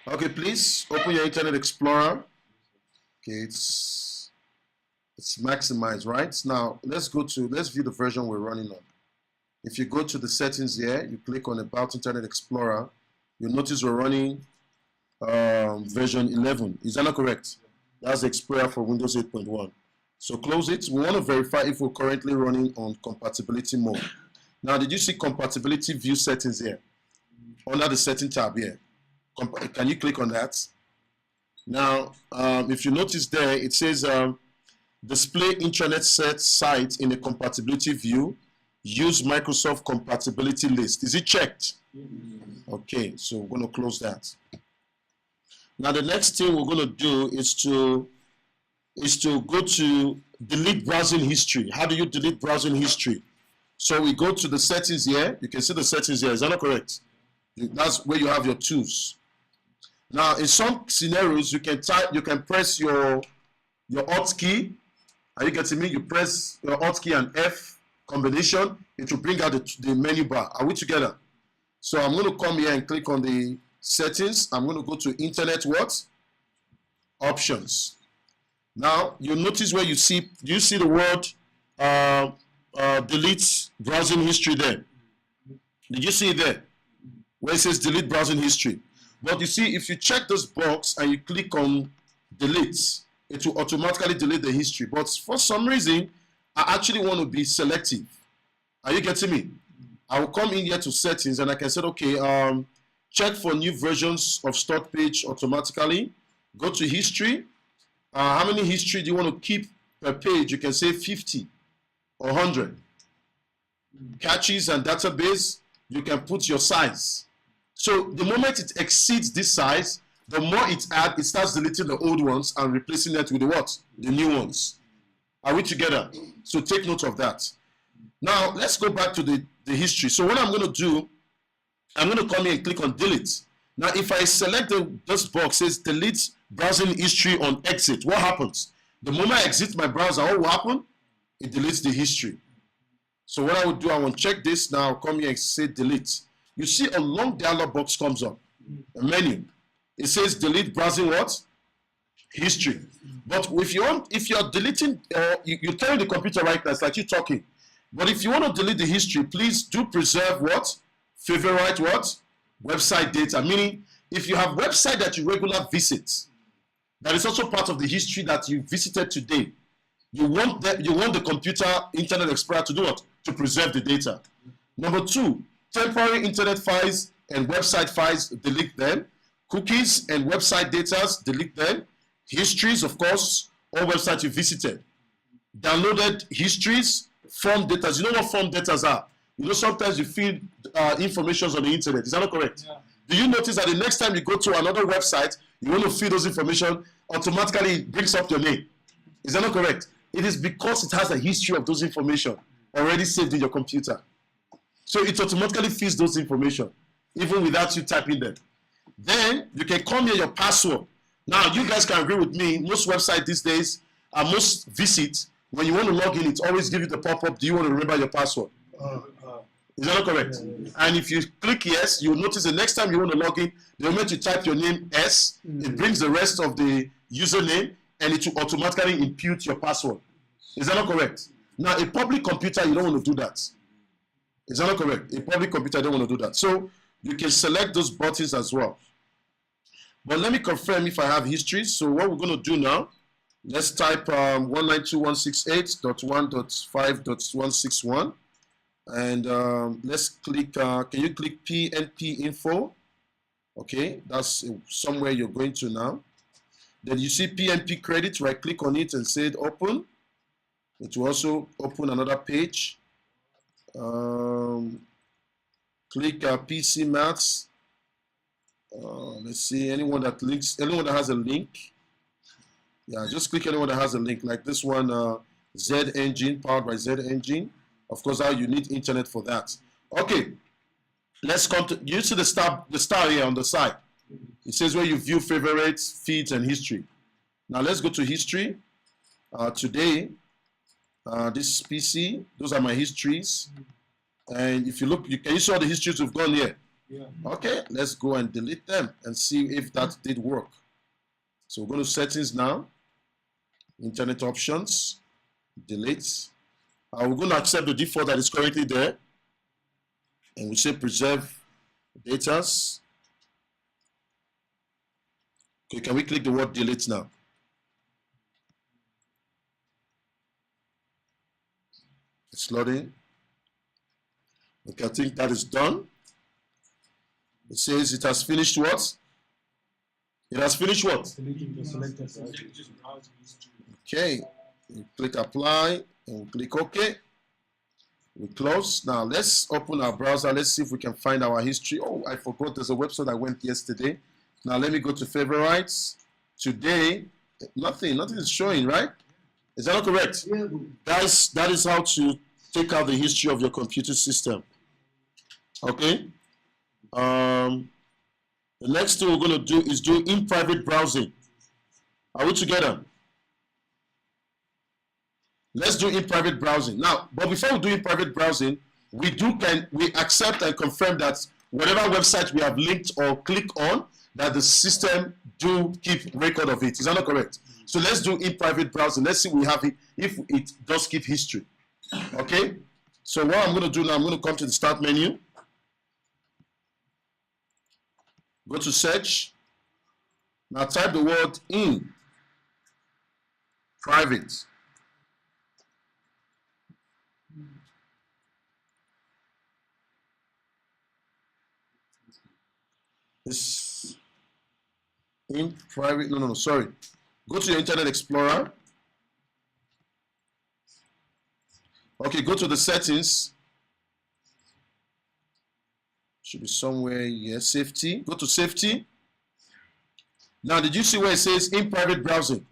Okay, please open your Internet Explorer. Okay, it's maximized, right? Now let's view the version we're running on. If you go to the settings here, you click on About Internet Explorer, you'll notice we're running version 11. Is that not correct? That's the Explorer for Windows 8.1. So close it. We want to verify if we're currently running on compatibility mode. Now, did you see compatibility view settings here? Under the setting tab here. Can you click on that? Now, if you notice there, it says display intranet set site in a compatibility view. Use Microsoft compatibility list. Is it checked? Okay, so we're going to close that. Now, the next thing we're going to do is to go to delete browsing history. How do you delete browsing history? So we go to the settings here. You can see the settings here. Is that not correct? That's where you have your tools. Now, in some scenarios, you can press your Alt key. Are you getting me? You press your Alt key and F combination. It will bring out the menu bar. Are we together? So I'm going to come here and click on the settings. I'm going to go to Internet what? Options. Now, you notice where you see, do you see the word delete browsing history there? Did you see it there? Where it says delete browsing history. But you see, if you check this box and you click on delete, it will automatically delete the history. But for some reason, I actually want to be selective. Are you getting me? I will come in here to settings and I can say, okay, check for new versions of stock page automatically. Go to history. How many history do you want to keep per page? You can say 50 or 100. Caches and database, you can put your size. So the moment it exceeds this size, the more it adds, it starts deleting the old ones and replacing it with the what? The new ones. Are we together? So take note of that. Now let's go back to the history. So what I'm going to do, I'm going to come here and click on delete. Now if I select this box, says delete browsing history on exit, what happens? The moment I exit my browser, what will happen? It deletes the history. So what I would do, I will check this now, come here and say delete. You see a long dialog box comes up, a menu. It says delete browsing what? History. But if you're deleting, you're telling the computer right now, it's like you talking. But if you want to delete the history, please do preserve what? Favorite what? Website data. Meaning, if you have website that you regularly visit, that is also part of the history that you visited today. You want the computer Internet Explorer to do what? To preserve the data. Number two, temporary internet files and website files, delete them. Cookies and website data, delete them. Histories, of course, all websites you visited. Downloaded histories, form data. You know what form data are? You know, sometimes you feed information on the internet. Is that not correct? Yeah. Do you notice that the next time you go to another website, you want to feed those information, automatically it brings up your name? Is that not correct? It is because it has a history of those information already saved in your computer. So it automatically feeds those information, even without you typing them. Then you can come here your password. Now you guys can agree with me, most websites these days, most visits, when you want to log in, it always gives you the pop-up, do you want to remember your password? Is that not correct? And if you click yes, you'll notice the next time you want to log in, the moment you type your name S, it brings the rest of the username and it will automatically impute your password. Is that not correct? Now, a public computer, you don't want to do that. Is that not correct? A public computer, you don't want to do that. So, you can select those buttons as well. But let me confirm if I have history. So, what we're going to do now, let's type 192.168.1.5.161. And let's click, can you click PNP info? Okay, that's somewhere you're going to now. Then you see PNP credit, right click on it and say open. It will also open another page. Click PC Maths. Let's see, anyone that has a link. Yeah, just click anyone that has a link, like this one, Z Engine, powered by Z Engine. Of course, now you need internet for that. Okay, let's come to, you see the star here on the side. It says where you view favorites, feeds, and history. Now let's go to history. Today, this PC, those are my histories. And if you look, can you see all the histories we've gone here? Yeah. Okay, let's go and delete them and see if that did work. So we're going to settings now, internet options, delete. We're going to accept the default that is currently there, and we say preserve datas. Okay, can we click the word delete now? It's loading. Okay, I think that is done. It says it has finished what? It has finished what? Deleting the selected site. Okay, we click apply and we click OK. We close. Now let's open our browser. Let's see if we can find our history. Oh, I forgot there's a website I went yesterday. Now let me go to favorites. Today, nothing is showing, right? Is that not correct? Yeah. Guys, that is how to take out the history of your computer system. Okay? The next thing we're going to do is do in private browsing. Are we together? Let's do in private browsing. Now, but before we do in private browsing, we accept and confirm that whatever website we have linked or click on, that the system do keep record of it. Is that not correct? So let's do in private browsing. Let's see if we have it, if it does keep history. Okay? So what I'm going to do now, I'm going to come to the start menu. Go to search. Now type the word in private. This in private, no, sorry. Go to your Internet Explorer. Okay, go to the settings. Should be somewhere here, safety. Go to safety. Now, did you see where it says in private browsing?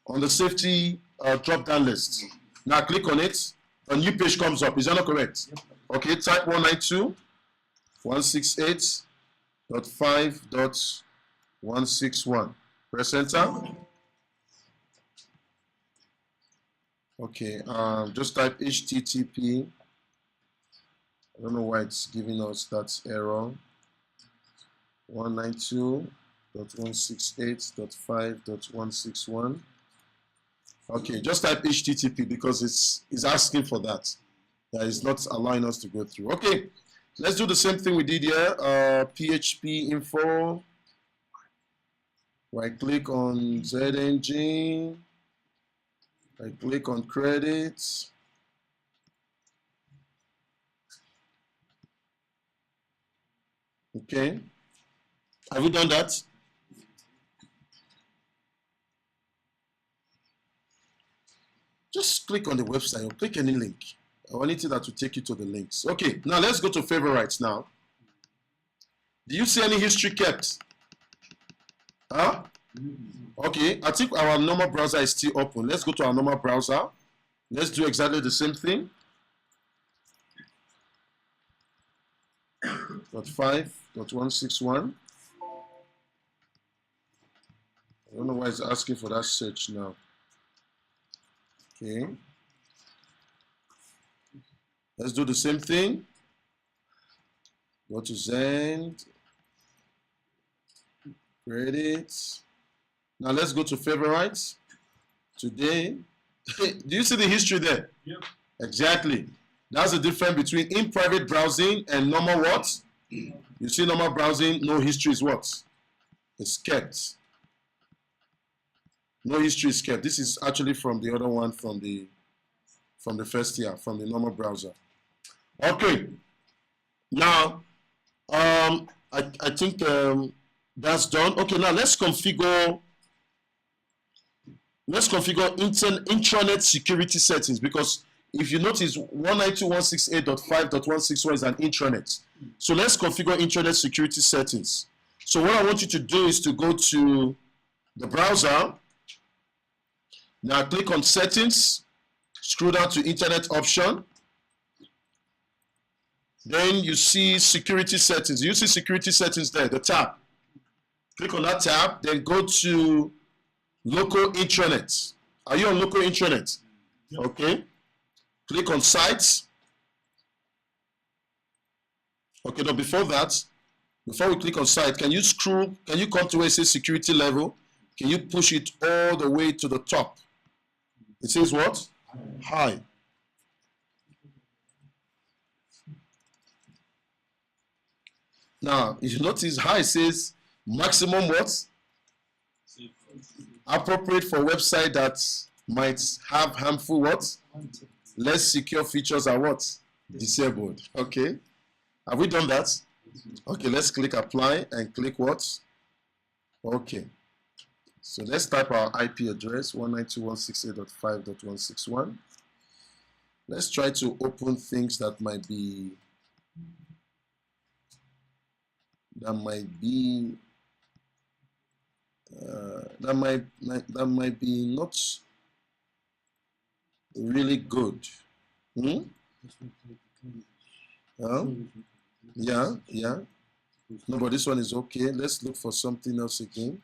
On the safety drop-down list. Now click on it. A new page comes up. Is that not correct? Okay, type 192.168.5.161. Press enter. Okay, just type HTTP. I don't know why it's giving us that error. 192.168.5.161. Okay, just type HTTP because it's asking for that. That is not allowing us to go through. Okay, let's do the same thing we did here. PHP info. Right click on Z engine. Right click on credits. Okay. Have you done that? Just click on the website or click any link or anything that will take you to the links. Okay, now let's go to favorites now. Do you see any history kept? Huh? Okay, I think our normal browser is still open. Let's go to our normal browser. Let's do exactly the same thing. .5.161. I don't know why it's asking for that search now. Okay. Let's do the same thing. Go to Zend. Credits. Now let's go to favorites. Today. Do you see the history there? Yep. Exactly. That's the difference between in private browsing and normal what? You see normal browsing, no history is what? It's kept. No history is kept. This is actually from the other one from the first year, from the normal browser. Okay. Now, I think that's done. Okay, now let's configure intranet security settings, because if you notice 192.168.5.161 is an intranet. So let's configure intranet security settings. So what I want you to do is to go to the browser. Now click on settings, scroll down to internet option. Then you see security settings. You see security settings there, the tab. Click on that tab, then go to local intranet. Are you on local intranet? Yep. Okay. Click on sites. Okay, no, before that, before we click on site, can you come to where it says security level? Can you push it all the way to the top? It says what? High. Now, if you notice, high says maximum what? Appropriate for website that might have harmful what? Less secure features are what? Disabled. Okay. Have we done that? Okay, let's click apply and click what? Okay. So let's type our IP address 192.168.5.161. Let's try to open things that might be that might be not really good. Yeah. No, but this one is okay. Let's look for something else again.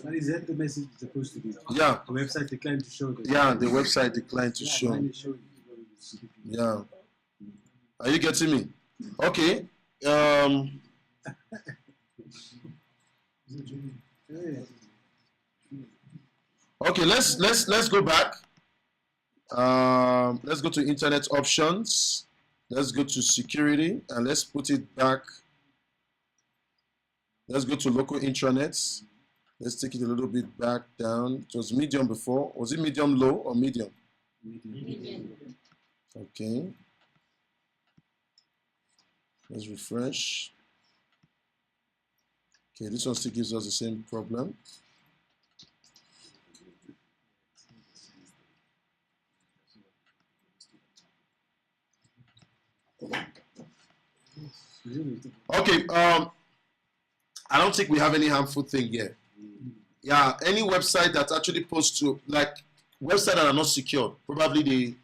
But is that the message it's supposed to be? Yeah. The website declined to show that. Yeah, the website declined to show. Yeah. Are you getting me? Okay. Okay, let's go back. Let's go to internet options. Let's go to security and let's put it back. Let's go to local intranets. Let's take it a little bit back down. It was medium before. Was it medium low or medium? Medium. Okay. Let's refresh. Okay, this one still gives us the same problem. Okay, I don't think we have any harmful thing here. Yeah, any website that actually posts to, like, websites that are not secure, probably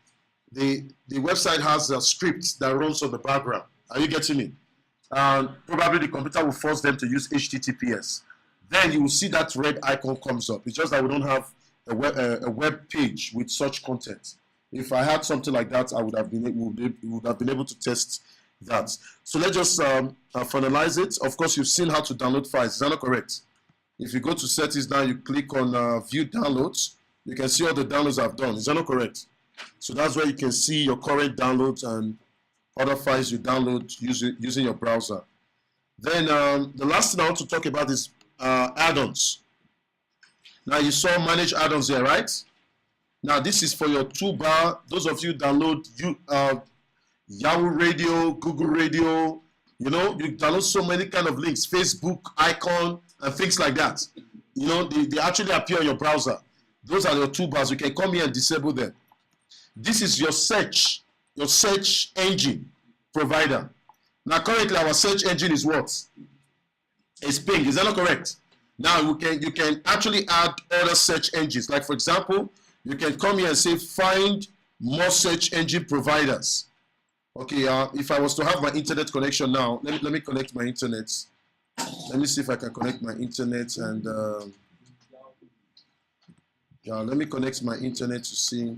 the website has a script that runs on the background. Are you getting me? Probably the computer will force them to use HTTPS. Then you will see that red icon comes up. It's just that we don't have a web page with such content. If I had something like that, I would have been able to test that. So let's just finalize it. Of course, you've seen how to download files. Is that not correct? If you go to settings now, you click on view downloads. You can see all the downloads I've done. Is that not correct? So that's where you can see your current downloads and other files you download using your browser. Then the last thing I want to talk about is add-ons. Now you saw manage add-ons here, right? Now this is for your toolbar. Those of you download Yahoo Radio, Google Radio, you download so many kind of links, Facebook icon and things like that. They actually appear on your browser. Those are your toolbars. You can come here and disable them. This is your search engine provider. Now currently our search engine is what? It's Bing. Is that not correct? Now you can actually add other search engines. Like for example, you can come here and say find more search engine providers. Okay, if I was to have my internet connection now, let me connect my internet. Let me see if I can connect my internet and let me connect my internet to see.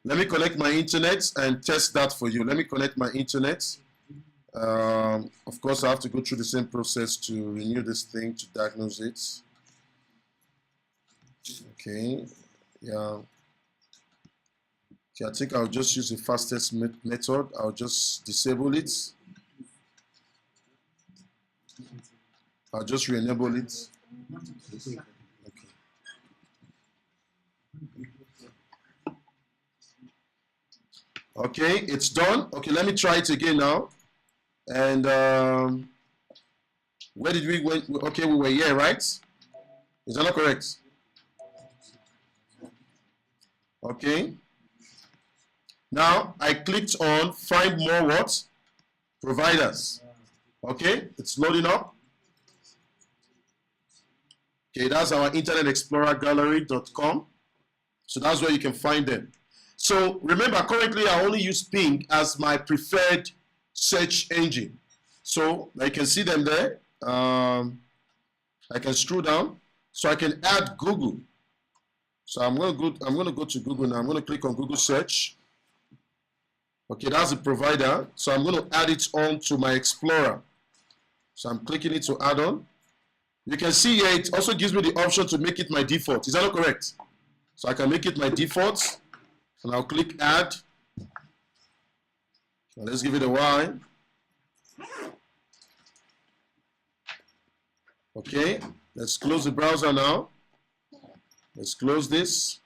Let me connect my internet and test that for you. Let me connect my internet. Of course, I have to go through the same process to renew this thing to diagnose it. Okay, yeah. Okay, I think I'll just use the fastest method. I'll just disable it. I'll just re-enable it. Okay. Okay, it's done. Okay, let me try it again now. And where did we went? Okay, we were here, right? Is that not correct? Okay. Now I clicked on find more what? Providers. Okay, it's loading up. Okay, that's our Internet Explorer gallery.com. So that's where you can find them. So remember, currently I only use Bing as my preferred search engine. So I can see them there. I can scroll down. So I can add Google. So I'm going to go to Google now. I'm going to click on Google search. Okay, that's the provider. So I'm going to add it on to my Explorer. So I'm clicking it to add on. You can see here it also gives me the option to make it my default. Is that not correct? So I can make it my default. And I'll click add. Now let's give it a while. Okay, let's close the browser now. Let's close this.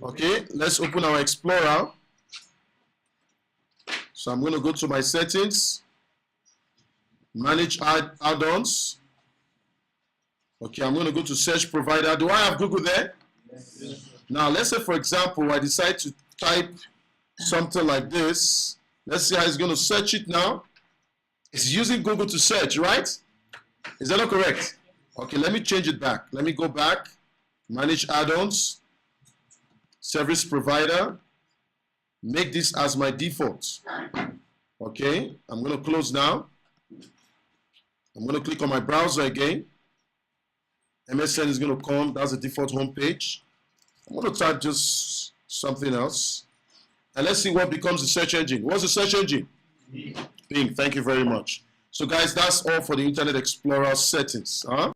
Okay, let's open our Explorer. So I'm going to go to my settings, manage add-ons. Okay, I'm going to go to search provider. Do I have Google there? Yes. Now, let's say, for example, I decide to type something like this. Let's see how it's going to search it now. It's using Google to search, right? Is that not correct? Okay, let me change it back. Let me go back, manage add-ons, service provider, make this as my default. Okay, I'm going to close now. I'm going to click on my browser again. MSN is going to come. That's the default home page. I'm going to type just something else. And let's see what becomes the search engine. What's the search engine? Bing. Thank you very much. So guys, that's all for the Internet Explorer settings.